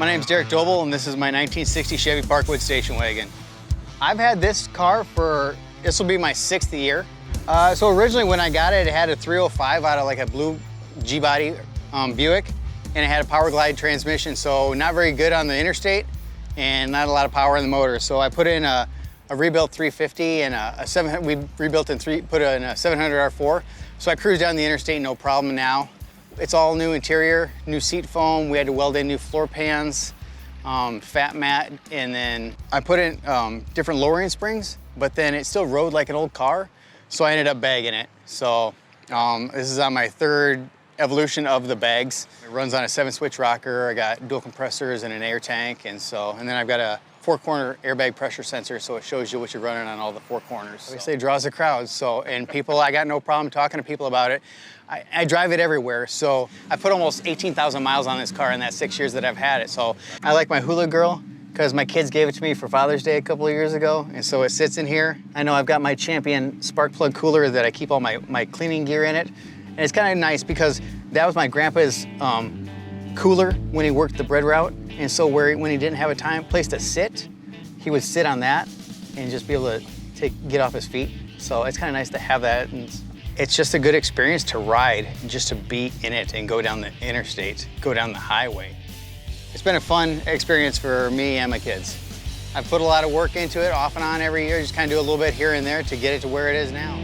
My name's Derek Doble, and this is my 1960 Chevy Parkwood station wagon. I've had this car for, this will be my 6th year. So originally when I got it, it had a 305 out of like a blue G-body Buick, and it had a power glide transmission, so not very good on the interstate and not a lot of power in the motor. So I put in a rebuilt 350 and we rebuilt and put in a 700 R4. So I cruise down the interstate, no problem now. It's all new interior, new seat foam. We had to weld in new floor pans, fat mat, and then I put in different lowering springs, but then it still rode like an old car, so I ended up bagging it. So this is on my 3rd evolution of the bags. It runs on a 7-switch rocker. I got dual compressors and an air tank, and then I've got a 4-corner airbag pressure sensor, so it shows you what you're running on all the 4 corners. Obviously, it draws a crowd, and people, I got no problem talking to people about it. I drive it everywhere, so I put almost 18,000 miles on this car in that 6 years that I've had it. So I like my Hula Girl, because my kids gave it to me for Father's Day a couple of years ago, and so it sits in here. I know I've got my Champion spark plug cooler that I keep all my cleaning gear in it, and it's kind of nice because that was my grandpa's cooler when he worked the bread route, and so when he didn't have a place to sit, he would sit on that and just be able to get off his feet. So it's kind of nice to have that, and it's just a good experience to ride, just to be in it and go down the interstate, go down the highway. It's been a fun experience for me and my kids. I've put a lot of work into it off and on every year, just kind of do a little bit here and there to get it to where it is now.